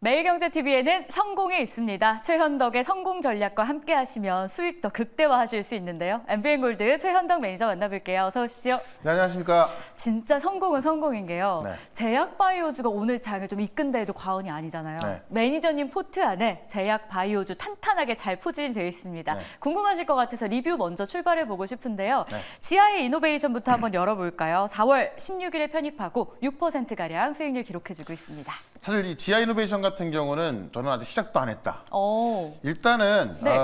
매일경제TV에는 성공이 있습니다. 최현덕의 성공 전략과 함께 하시면 수익도 극대화하실 수 있는데요. MBN골드 최현덕 매니저 만나볼게요. 어서 오십시오. 네, 안녕하십니까. 진짜 성공은 성공인 게요. 네. 제약바이오주가 오늘 장을 좀 이끈다 해도 과언이 아니잖아요. 네. 매니저님 포트 안에 제약바이오주 탄탄하게 잘 포진되어 있습니다. 네. 궁금하실 것 같아서 리뷰 먼저 출발해보고 싶은데요. 네. 지하의 이노베이션부터 한번 열어볼까요? 4월 16일에 편입하고 6%가량 수익률 기록해주고 있습니다. 사실 이 지아 이노베이션 같은 경우는 저는 아직 시작도 안 했다. 오. 일단은 네.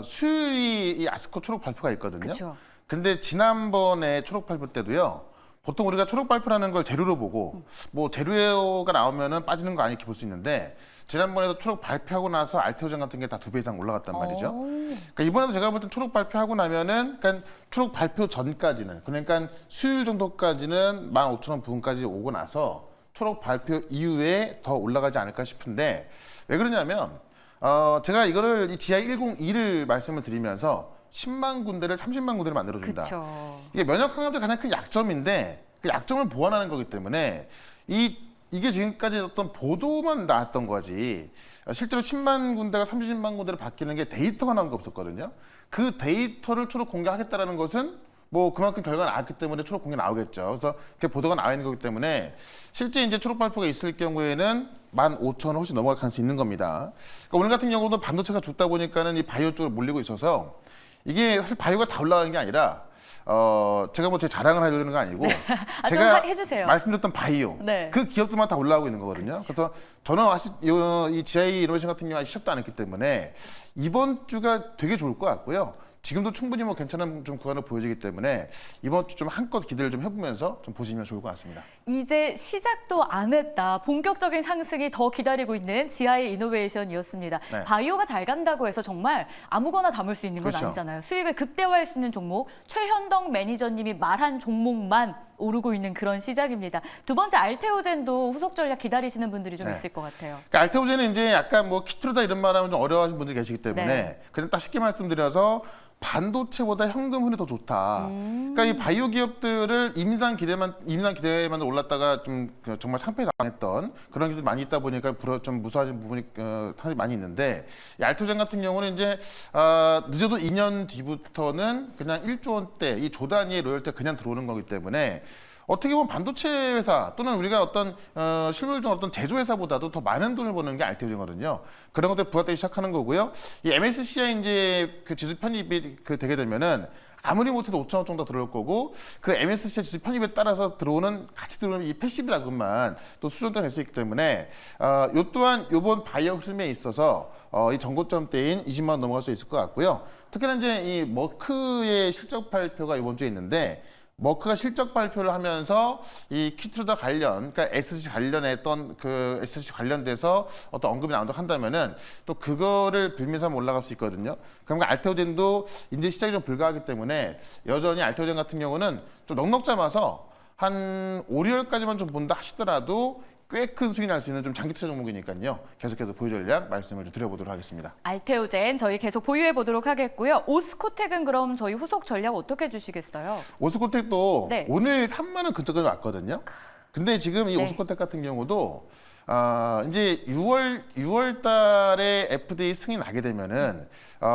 수요일이 이 아스코 초록 발표가 있거든요. 그쵸. 근데 지난번에 초록 발표 때도요. 보통 우리가 초록 발표라는 걸 재료로 보고 뭐 재료가 나오면은 빠지는 거 아니렇게 볼 수 있는데 지난번에도 초록 발표하고 나서 알테오젠 같은 게 다 2배 이상 올라갔단 말이죠. 그러니까 이번에도 제가 볼 땐 초록 발표하고 나면은 그러니까 초록 발표 전까지는 그러니까 수요일 정도까지는 15,000원 부근까지 오고 나서 초록 발표 이후에 더 올라가지 않을까 싶은데 왜 그러냐면 제가 이거를 이 지하 102를 말씀을 드리면서 10만 군데를 30만 군데를 만들어준다. 그쵸. 이게 면역 항암제 가장 큰 약점인데 그 약점을 보완하는 거기 때문에 이게 지금까지 어떤 보도만 나왔던 거지 실제로 10만 군데가 30만 군데로 바뀌는 게 데이터가 나온 게 없었거든요. 그 데이터를 초록 공개하겠다라는 것은 뭐 그만큼 결과가 나왔기 때문에 초록 공개 나오겠죠. 그래서 그게 보도가 나와 있는 거기 때문에 실제 이제 초록 발표가 있을 경우에는 15,000원 훨씬 넘어갈 가능성이 있는 겁니다. 그러니까 오늘 같은 경우도 반도체가 죽다 보니까는 이 바이오 쪽으로 몰리고 있어서 이게 사실 바이오가 다 올라가는 게 아니라 제가 뭐 제 자랑을 하려는 거 아니고 제가 해주세요. 말씀드렸던 바이오 네. 그 기업들만 다 올라가고 있는 거거든요. 그렇죠. 그래서 저는 아직 이 GI 이노베이션 같은 경우 아직 시작도 안 했기 때문에 이번 주가 되게 좋을 것 같고요. 지금도 충분히 뭐 괜찮은 좀 구간을 보여주기 때문에 이번 주 좀 한껏 기대를 좀 해보면서 좀 보시면 좋을 것 같습니다. 이제 시작도 안 했다. 본격적인 상승이 더 기다리고 있는 지하의 이노베이션이었습니다. 네. 바이오가 잘 간다고 해서 정말 아무거나 담을 수 있는 건 그렇죠. 아니잖아요. 수익을 극대화할 수 있는 종목, 최현덕 매니저님이 말한 종목만 오르고 있는 그런 시작입니다. 두 번째 알테오젠도 후속 전략 기다리시는 분들이 좀 네. 있을 것 같아요. 그러니까 알테오젠은 이제 약간 뭐 키트로다 이런 말하면 좀 어려워하시는 분들이 계시기 때문에 네. 그냥 딱 쉽게 말씀드려서 반도체보다 현금 흐름이 더 좋다. 그러니까 이 바이오 기업들을 임상 기대만 올랐다가 좀 정말 상패 당했던 그런 기업들이 많이 있다 보니까 좀 무서워진 부분이 상당히 많이 있는데 이 알테오젠 같은 경우는 이제 늦어도 2년 뒤부터는 그냥 1조 원대 이 조 단위의 로열티가 그냥 들어오는 거기 때문에 어떻게 보면 반도체 회사 또는 우리가 어떤 실물적 어떤 제조회사보다도 더 많은 돈을 버는 게 알테오젠이거든요. 그런 것들 부각되기 시작하는 거고요. 이 MSCI 이제 그 지수 편입이 되게 되면은 아무리 못해도 5천원 정도 들어올 거고 그 MSCI 지수 편입에 따라서 같이 들어오는 이 패시브 자금만 또 수준도 될 수 있기 때문에 요 또한 이번 바이오 흐름에 있어서 이 전고점대인 20만 원 넘어갈 수 있을 것 같고요. 특히나 이제 이 머크의 실적 발표가 이번 주에 있는데 머크가 실적 발표를 하면서 이 키트로다 관련, 그러니까 SC 관련했던 그 SC 관련돼서 어떤 언급이 나온다고 한다면은 또 그거를 빌미삼아 한번 올라갈 수 있거든요. 그러니까 알테오젠도 이제 시작이 좀 불가하기 때문에 여전히 알테오젠 같은 경우는 좀 넉넉 잡아서 한 5, 6월까지만 좀 본다 하시더라도 꽤 큰 수익이 날 수 있는 좀 장기 투자 종목이니까요. 계속해서 보유 전략 말씀을 좀 드려보도록 하겠습니다. 알테오젠 저희 계속 보유해 보도록 하겠고요. 오스코텍은 그럼 저희 후속 전략 어떻게 주시겠어요? 오스코텍도 네. 오늘 3만 원 근처까지 왔거든요. 근데 지금 이 네. 오스코텍 같은 경우도 이제 6월 달에 FDA 승인이 나게 되면은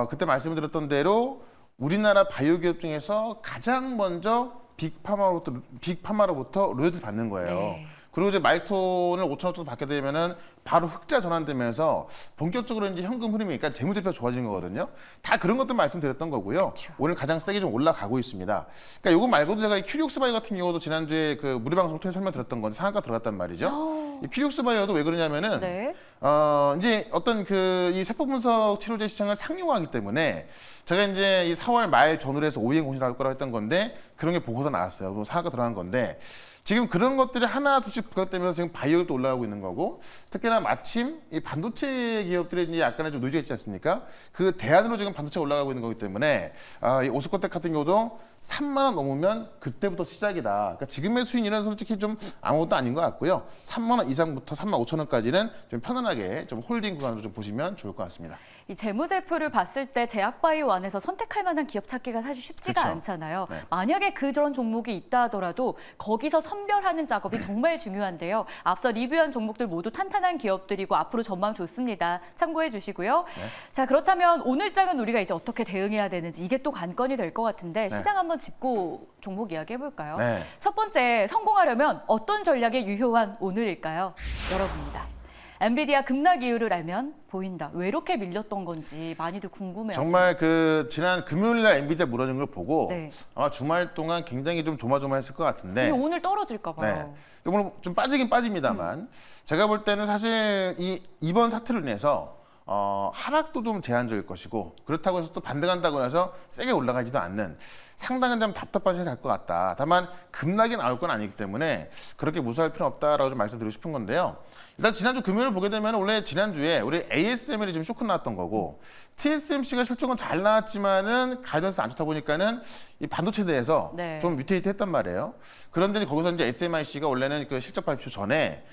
그때 말씀드렸던 대로 우리나라 바이오 기업 중에서 가장 먼저 빅파마로부터 로열티 받는 거예요. 네. 그리고 이제 마일스톤을 5천원 정도 받게 되면은 바로 흑자 전환되면서 본격적으로 이제 현금 흐름이 그러니까 재무제표가 좋아지는 거거든요. 다 그런 것들 말씀드렸던 거고요. 그렇죠. 오늘 가장 세게 좀 올라가고 있습니다. 그러니까 요거 말고도 제가 이 큐리옥스 바이오 같은 경우도 지난주에 그 무료 방송 통해 설명드렸던 건데 상한가 들어갔단 말이죠. 이 큐리옥스 바이오도 왜 그러냐면은 네. 이제 어떤 이 세포 분석 치료제 시장을 상용화하기 때문에 제가 이제 이 4월 말 전후로 해서 OEM 공시할 거라고 했던 건데 그런 게 보고서 나왔어요. 그럼 상한가 들어간 건데 지금 그런 것들이 하나 둘씩 부각되면서 지금 바이오도 올라가고 있는 거고 특히나 마침 이 반도체 기업들이 이제 약간의 좀 노이즈가 있지 않습니까? 그 대안으로 지금 반도체가 올라가고 있는 거기 때문에 이 오스코텍 같은 경우도 3만 원 넘으면 그때부터 시작이다. 그러니까 지금의 수익률은 솔직히 좀 아무것도 아닌 것 같고요. 3만 원 이상부터 3만 5천 원까지는 좀 편안하게 좀 홀딩 구간으로 좀 보시면 좋을 것 같습니다. 이 재무제표를 봤을 때 제약바이오 안에서 선택할 만한 기업 찾기가 사실 쉽지가 그쵸. 않잖아요. 네. 만약에 그런 종목이 있다 하더라도 거기서 선별하는 작업이 정말 중요한데요. 앞서 리뷰한 종목들 모두 탄탄한 기업들이고 앞으로 전망 좋습니다. 참고해 주시고요. 네. 자, 그렇다면 오늘장은 우리가 이제 어떻게 대응해야 되는지 이게 또 관건이 될 것 같은데 시장 한번 짚고 종목 이야기해 볼까요? 네. 첫 번째, 성공하려면 어떤 전략이 유효한 오늘일까요? 열어봅니다. 엔비디아 급락 이유를 알면 보인다. 왜 이렇게 밀렸던 건지 많이들 궁금해요. 정말 그 지난 금요일 날 엔비디아 무너진 걸 보고 네. 아마 주말 동안 굉장히 좀 조마조마했을 것 같은데 오늘 떨어질까 봐요. 네. 오늘 좀 빠지긴 빠집니다만 제가 볼 때는 사실 이번 사태로 인해서 하락도 좀 제한적일 것이고 그렇다고 해서 또 반등한다고 해서 세게 올라가지도 않는 상당한 좀 답답한 시간이 갈 것 같다. 다만 급락이 나올 건 아니기 때문에 그렇게 무서워할 필요는 없다라고 좀 말씀드리고 싶은 건데요. 일단 지난주 금요일을 보게 되면 원래 지난주에 우리 ASML이 지금 쇼크 나왔던 거고 TSMC가 실적은 잘 나왔지만은 가이던스 안 좋다 보니까는 이 반도체에 대해서 네. 좀 위태위태했단 말이에요. 그런데 거기서 이제 SMIC가 원래는 그 실적 발표 전에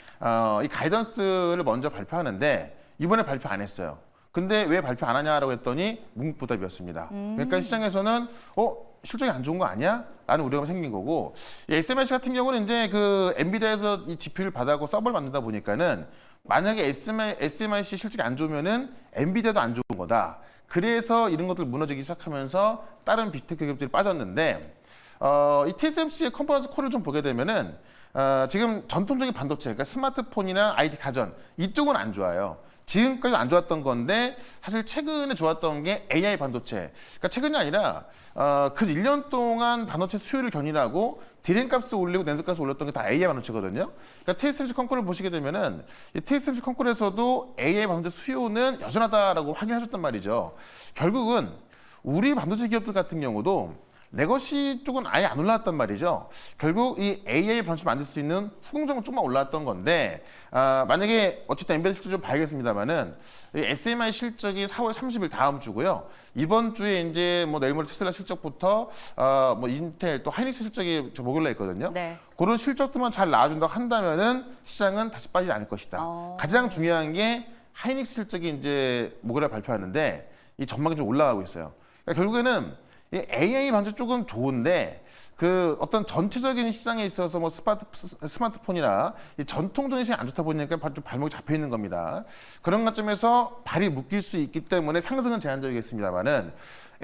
이 가이던스를 먼저 발표하는데 이번에 발표 안 했어요. 근데 왜 발표 안 하냐라고 했더니 묵묵부답이었습니다. 그러니까 시장에서는 실적이 안 좋은 거 아니야? 라는 우려가 생긴 거고 이 SMIC 같은 경우는 이제 그 엔비디아에서 이 GPU를 받아고 서버를 만들다 보니까는 만약에 SMIC 실적이 안 좋으면은 엔비디아도 안 좋은 거다. 그래서 이런 것들 무너지기 시작하면서 다른 빅테크 기업들이 빠졌는데 이 TSMC의 컨퍼런스 콜을 좀 보게 되면은 지금 전통적인 반도체, 그러니까 스마트폰이나 IT 가전 이쪽은 안 좋아요. 지금까지 안 좋았던 건데 사실 최근에 좋았던 게 AI 반도체. 그러니까 최근이 아니라 그 1년 동안 반도체 수요를 견인하고 디램 값을 올리고 낸드 값을 올렸던 게 다 AI 반도체거든요. 그러니까 TSMC 컨콜을 보시게 되면은 이 TSMC 컨콜에서도 AI 반도체 수요는 여전하다라고 확인하셨단 말이죠. 결국은 우리 반도체 기업들 같은 경우도 레거시 쪽은 아예 안 올라왔단 말이죠. 결국 이 AI 반도체 만들 수 있는 후공정은 조금만 올라왔던 건데 만약에 어쨌든 엔비디아 실적 좀 봐야겠습니다만은 SMI 실적이 4월 30일 다음 주고요. 이번 주에 이제 뭐 내일 모레 테슬라 실적부터 뭐 인텔 또 하이닉스 실적이 목요일에 있거든요. 네. 그런 실적들만 잘 나와준다고 한다면은 시장은 다시 빠지지 않을 것이다. 가장 중요한 게 하이닉스 실적이 이제 목요일에 발표하는데 이 전망이 좀 올라가고 있어요. 그러니까 결국에는 이 AI 반도체 쪽은 좋은데 그 어떤 전체적인 시장에 있어서 뭐 스마트폰이나 이 전통적인 시장이 안 좋다 보니까 좀 발목이 잡혀 있는 겁니다. 그런 관점에서 발이 묶일 수 있기 때문에 상승은 제한적이겠습니다만은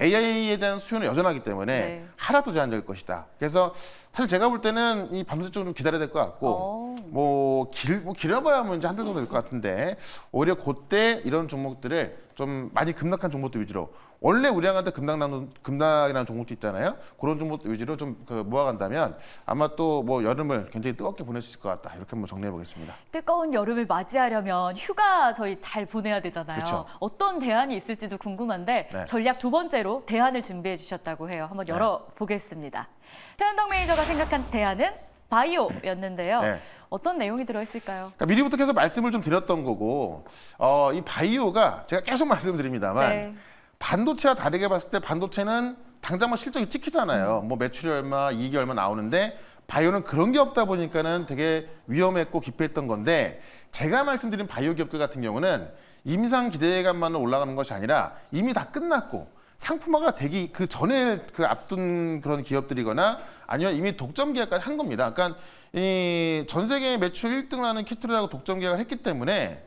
AI에 대한 수요는 여전하기 때문에 네. 하락도 제한적일 것이다. 그래서 사실 제가 볼 때는 이 반도체 쪽은 좀 기다려야 될 것 같고 길어봐야 뭐 이제 한 달 정도 될 것 같은데 오히려 그때 이런 종목들을 좀 많이 급락한 종목들 위주로 원래 우량한테 급락이라는 종목도 있잖아요. 그런 종목들 위주로 좀 모아간다면 아마 또 뭐 여름을 굉장히 뜨겁게 보낼 수 있을 것 같다. 이렇게 한번 정리해 보겠습니다. 뜨거운 여름을 맞이하려면 휴가 저희 잘 보내야 되잖아요. 그렇죠. 어떤 대안이 있을지도 궁금한데 네. 전략 두 번째로 대안을 준비해 주셨다고 해요. 한번 열어보겠습니다. 최현덕 매니저가 생각한 대안은 바이오였는데요. 네. 어떤 내용이 들어있을까요? 그러니까 미리부터 계속 말씀을 좀 드렸던 거고 이 바이오가 제가 계속 말씀드립니다만 네. 반도체와 다르게 봤을 때 반도체는 당장 뭐 실적이 찍히잖아요. 뭐 매출이 얼마, 이익이 얼마 나오는데 바이오는 그런 게 없다 보니까는 되게 위험했고 기피했던 건데 제가 말씀드린 바이오 기업들 같은 경우는 임상 기대감만으로 올라가는 것이 아니라 이미 다 끝났고 상품화가 되기 그 전에 그 앞둔 그런 기업들이거나 아니면 이미 독점 계약까지 한 겁니다. 그러니까 이 전 세계 매출 1등을 하는 키트라고 독점 계약을 했기 때문에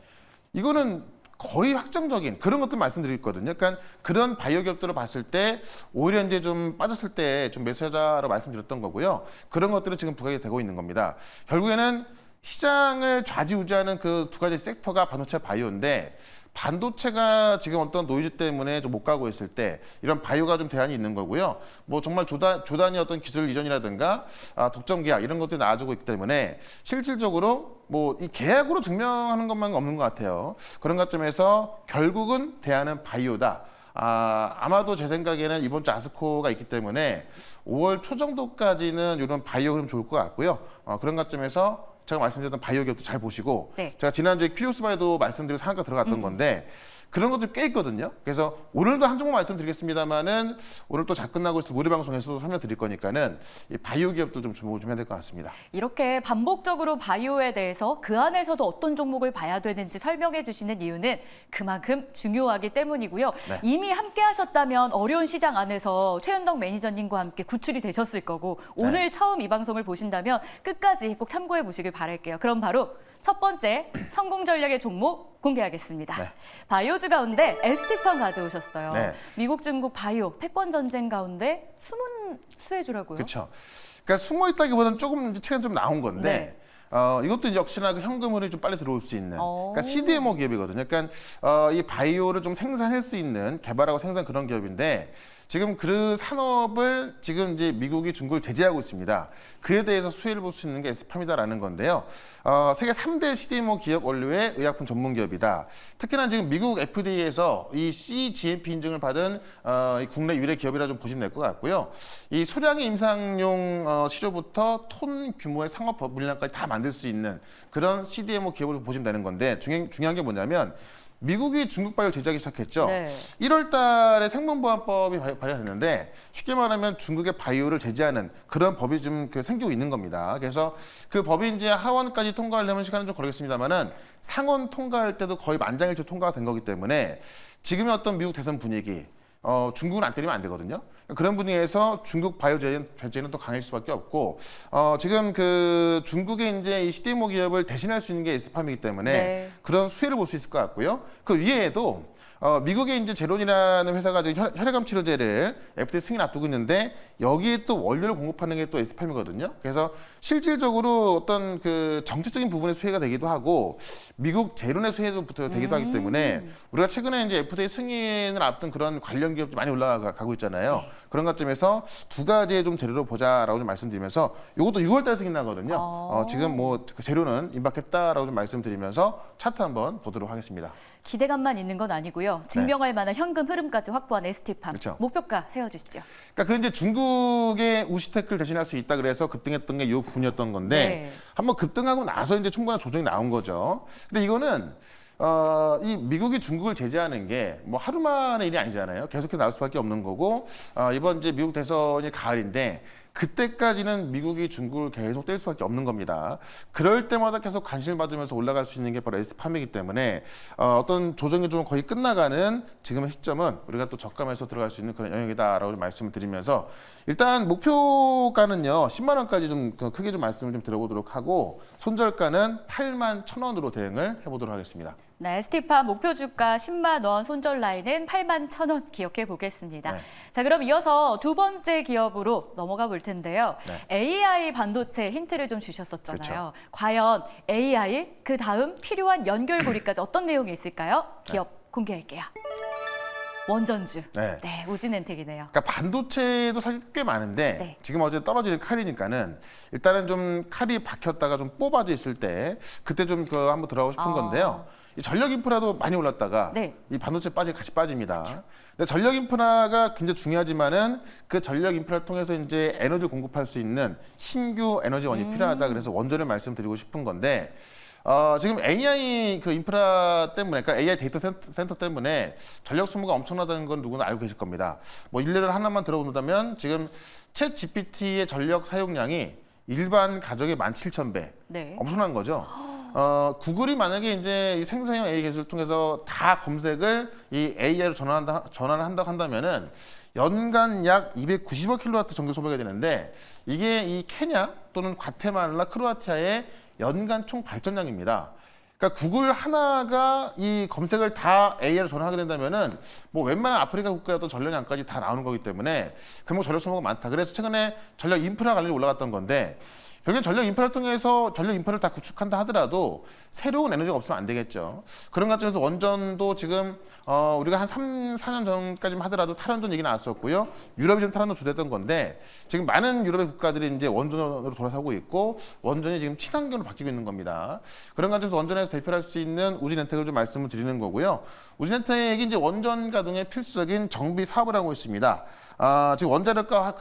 이거는 거의 확정적인 그런 것들 말씀드렸거든요. 그러니까 그런 바이오 기업들을 봤을 때 오히려 이제 좀 빠졌을 때 좀 매수하자로 말씀드렸던 거고요. 그런 것들은 지금 부각이 되고 있는 겁니다. 결국에는 시장을 좌지우지하는 그 두 가지 섹터가 반도체 바이오인데 반도체가 지금 어떤 노이즈 때문에 좀 못 가고 있을 때 이런 바이오가 좀 대안이 있는 거고요. 뭐 정말 조단위 어떤 기술 이전이라든가 독점 계약 이런 것들이 나아지고 있기 때문에 실질적으로 뭐 이 계약으로 증명하는 것만 없는 것 같아요. 그런 관점에서 결국은 대안은 바이오다. 아마도 제 생각에는 이번 주 아스코가 있기 때문에 5월 초 정도까지는 이런 바이오 흐름 좋을 것 같고요. 그런 관점에서 제가 말씀드렸던 바이오 기업도 잘 보시고 네. 제가 지난주에 큐리오스 바이오도 말씀드린 상한가 들어갔던 건데 그런 것도 꽤 있거든요. 그래서 오늘도 한 종목 말씀드리겠습니다만은 오늘 또 잘 끝나고 있을 무료 방송에서도 설명드릴 거니까는 이 바이오 기업도 좀 주목을 좀 해야 될 것 같습니다. 이렇게 반복적으로 바이오에 대해서 그 안에서도 어떤 종목을 봐야 되는지 설명해 주시는 이유는 그만큼 중요하기 때문이고요. 네. 이미 함께 하셨다면 어려운 시장 안에서 최현덕 매니저님과 함께 구출이 되셨을 거고 오늘 처음 이 방송을 보신다면 끝까지 꼭 참고해 보시길 바랄게요. 그럼 바로 첫 번째 성공 전략의 종목 공개하겠습니다. 네. 바이오주 가운데 에스티팜 가져오셨어요. 네. 미국, 중국 바이오 패권 전쟁 가운데 숨은 수혜주라고요. 그렇죠. 그러니까 숨어 있다기보다는 조금 이제 시간 좀 나온 건데 이것도 이제 역시나 그 현금 흐름이 좀 빨리 들어올 수 있는 그러니까 CDMO 기업이거든요. 그러니까 이 바이오를 좀 생산할 수 있는 개발하고 생산 그런 기업인데 지금 그 산업을 지금 이제 미국이 중국을 제재하고 있습니다. 그에 대해서 수혜를 볼 수 있는 게 에스팜이다라는 건데요. 세계 3대 CDMO 기업 원료의 의약품 전문 기업이다. 특히나 지금 미국 FDA에서 이 CGMP 인증을 받은 이 국내 유일의 기업이라 좀 보시면 될 것 같고요. 이 소량의 임상용 치료부터 톤 규모의 상업 물량까지 다 만들 수 있는 그런 CDMO 기업을 좀 보시면 되는 건데 중요한 게 뭐냐면 미국이 중국 바이오를 제재하기 시작했죠. 네. 1월 달에 생명보안법이 발의됐는데 쉽게 말하면 중국의 바이오를 제재하는 그런 법이 좀 생기고 있는 겁니다. 그래서 그 법이 이제 하원까지 통과하려면 시간은 좀 걸리겠습니다만은 상원 통과할 때도 거의 만장일치 통과가 된 거기 때문에 지금의 어떤 미국 대선 분위기 중국은 안 때리면 안 되거든요. 그런 분위기에서 중국 바이오 제재는 또 강할 수밖에 없고 지금 그 중국의 이제 이 CDMO 기업을 대신할 수 있는 게 에스팜이기 때문에 네. 그런 수혜를 볼 수 있을 것 같고요. 그 위에도 미국의 이제 제론이라는 회사가 지금 혈액암 치료제를 FDA 승인 앞두고 있는데 여기에 또 원료를 공급하는 게 또 에스팜이거든요. 그래서 실질적으로 어떤 그 정책적인 부분의 수혜가 되기도 하고 미국 제론의 수혜도 되기도 하기 때문에 우리가 최근에 이제 FDA 승인을 앞둔 그런 관련 기업이 많이 올라가고 있잖아요. 그런 관점에서 두 가지의 좀 재료로 보자라고 좀 말씀드리면서 이것도 6월달에 승인 나거든요. 지금 뭐 재료는 임박했다라고 좀 말씀드리면서 차트 한번 보도록 하겠습니다. 기대감만 있는 건 아니고요. 증명할 만한 현금 흐름까지 확보한 에스티팜. 그렇죠. 목표가 세워주시죠. 그러니까 그 이제 중국의 우시테크를 대신할 수 있다 그래서 급등했던 게 이 부분이었던 건데 네. 한번 급등하고 나서 이제 충분한 조정이 나온 거죠. 근데 이거는 이 미국이 중국을 제재하는 게 뭐 하루 만의 일이 아니잖아요. 계속해서 나올 수밖에 없는 거고 이번 이제 미국 대선이 가을인데 그때까지는 미국이 중국을 계속 뗄 수밖에 없는 겁니다. 그럴 때마다 계속 관심을 받으면서 올라갈 수 있는 게 바로 에스팜이기 때문에 어떤 조정이 좀 거의 끝나가는 지금의 시점은 우리가 또 저가에서 들어갈 수 있는 그런 영역이다라고 말씀을 드리면서 일단 목표가는요 10만 원까지 좀 크게 좀 말씀을 좀 드려보도록 하고 손절가는 81,000원으로 대응을 해보도록 하겠습니다. 네, 에스티팜 목표 주가 10만 원, 손절 라인은 81,000원 기억해 보겠습니다. 네. 자, 그럼 이어서 두 번째 기업으로 넘어가 볼 텐데요. 네. AI 반도체 힌트를 좀 주셨었잖아요. 그렇죠. 과연 AI 그 다음 필요한 연결고리까지 어떤 내용이 있을까요? 기업 공개할게요. 원전주. 네. 네, 우진엔텍이네요. 그러니까 반도체도 사실 꽤 많은데 네. 지금 어제 떨어지는 칼이니까는 일단은 좀 칼이 박혔다가 좀 뽑아져 있을 때 그때 좀 한번 들어가고 싶은 건데요. 이 전력 인프라도 많이 올랐다가 네. 이 반도체 같이 빠집니다. 근데 전력 인프라가 굉장히 중요하지만은 그 전력 인프라를 통해서 이제 에너지를 공급할 수 있는 신규 에너지원이 필요하다. 그래서 원전을 말씀드리고 싶은 건데 지금 AI 그 인프라 때문에, 그러니까 AI 데이터 센터 때문에 전력 소모가 엄청나다는 건 누구나 알고 계실 겁니다. 뭐 일례를 하나만 들어본다면 지금 챗 GPT의 전력 사용량이 일반 가정의 17,000배. 네. 엄청난 거죠. 구글이 만약에 이제 이 생성형 AI 기술을 통해서 다 검색을 이 AI로 전환을 한다고 한다면은 연간 약 290억 킬로와트 전기 소비가 되는데 이게 이 케냐 또는 과테말라, 크로아티아의 연간 총 발전량입니다. 그러니까 구글 하나가 이 검색을 다 AI로 전환하게 된다면은 뭐 웬만한 아프리카 국가의 어떤 전력량까지 다 나오는 거기 때문에 그뭐 전력 소모가 많다. 그래서 최근에 전력 인프라 관련이 올라갔던 건데 결국엔 전력 인프라를 통해서 전력 인프라를 다 구축한다 하더라도 새로운 에너지가 없으면 안 되겠죠. 그런 관점에서 원전도 지금 우리가 한 3, 4년 전까지만 하더라도 탈원전 얘기 나왔었고요. 유럽이 좀 탈원전 주도했던 건데 지금 많은 유럽의 국가들이 이제 원전으로 돌아서고 있고 원전이 지금 친환경으로 바뀌고 있는 겁니다. 그런 관점에서 원전에서 대표할 수 있는 우진엔텍을 좀 말씀을 드리는 거고요. 우진엔텍이 이제 원전 가동에 필수적인 정비 사업을 하고 있습니다. 지금 원자력과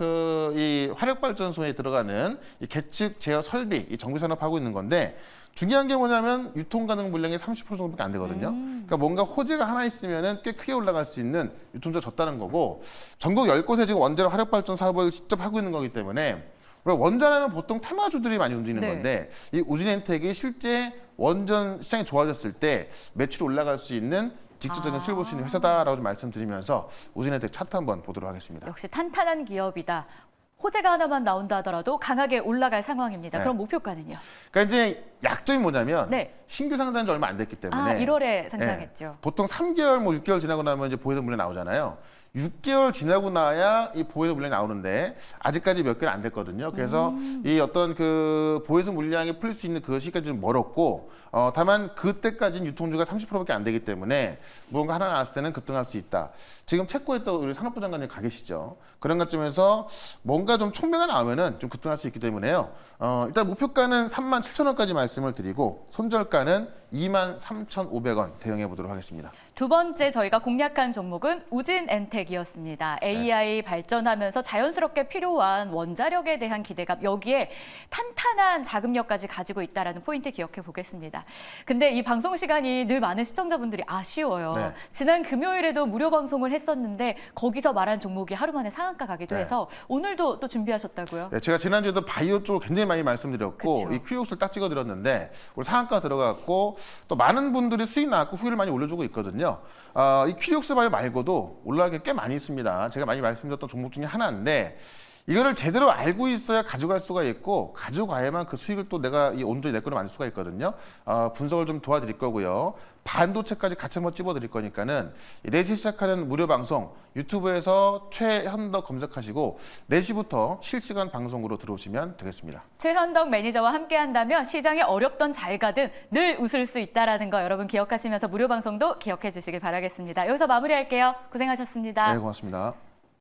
이 화력발전소에 들어가는 이 계측 제어 설비, 이 정비 산업하고 있는 건데 중요한 게 뭐냐면 유통 가능 물량이 30% 정도밖에 안 되거든요. 그러니까 뭔가 호재가 하나 있으면은 꽤 크게 올라갈 수 있는 유통주가 졌다는 거고 전국 10곳에 지금 원자력 화력발전 사업을 직접 하고 있는 거기 때문에 원전하면 보통 테마주들이 많이 움직이는 네. 건데 이 우진엔텍이 실제 원전 시장이 좋아졌을 때 매출이 올라갈 수 있는 직접적인 수익을 볼 수 있는 회사다라고 좀 말씀드리면서 우진엔텍 차트 한번 보도록 하겠습니다. 역시 탄탄한 기업이다. 호재가 하나만 나온다 하더라도 강하게 올라갈 상황입니다. 네. 그럼 목표가는요? 그러니까 이제 약점이 뭐냐면 네. 신규 상장한 지 얼마 안 됐기 때문에 1월에 상장했죠. 보통 3개월, 6개월 지나고 나면 이제 보유세 물량이 나오잖아요. 6개월 지나고 나야 이 보유세 물량이 나오는데 아직까지 몇 개월 안 됐거든요. 그래서 이 어떤 그 보유세 물량이 풀릴 수 있는 그 시기까지 좀 멀었고, 다만 그때까지는 유통주가 30%밖에 안 되기 때문에 무언가 하나 나왔을 때는 급등할 수 있다. 지금 체코에 또 우리 산업부 장관님 가 계시죠. 그런 관점에서 뭔가 좀 촉매가 나오면은 좀 급등할 수 있기 때문에요. 일단 목표가는 37,000원까지 말씀을 드리고 손절가는 23,500원 대응해 보도록 하겠습니다. 두 번째 저희가 공략한 종목은 우진엔텍이었습니다. AI 발전하면서 자연스럽게 필요한 원자력에 대한 기대감, 여기에 탄탄한 자금력까지 가지고 있다는 포인트 기억해 보겠습니다. 근데 이 방송 시간이 늘 많은 시청자분들이 아쉬워요. 네. 지난 금요일에도 무료 방송을 했었는데 거기서 말한 종목이 하루 만에 상한가 가기도 네. 해서 오늘도 또 준비하셨다고요? 네, 제가 지난주에도 바이오 쪽을 굉장히 많이 말씀드렸고 그쵸. 이 큐리옥스를 딱 찍어드렸는데 우리 상한가 들어갔고 또 많은 분들이 수익 나왔고 후기를 많이 올려주고 있거든요. 이 큐리옥스 바이오 말고도 올라갈 게 꽤 많이 있습니다. 제가 많이 말씀드렸던 종목 중에 하나인데 이거를 제대로 알고 있어야 가져갈 수가 있고 가져가야만 그 수익을 또 내가 이 온전히 내 거로 만들 수가 있거든요. 분석을 좀 도와드릴 거고요. 반도체까지 같이 한번 찝어드릴 거니까는 4시 시작하는 무료 방송 유튜브에서 최현덕 검색하시고 4시부터 실시간 방송으로 들어오시면 되겠습니다. 최현덕 매니저와 함께한다면 시장이 어렵던 잘 가든 늘 웃을 수 있다는 거 여러분 기억하시면서 무료 방송도 기억해 주시길 바라겠습니다. 여기서 마무리할게요. 고생하셨습니다. 네, 고맙습니다.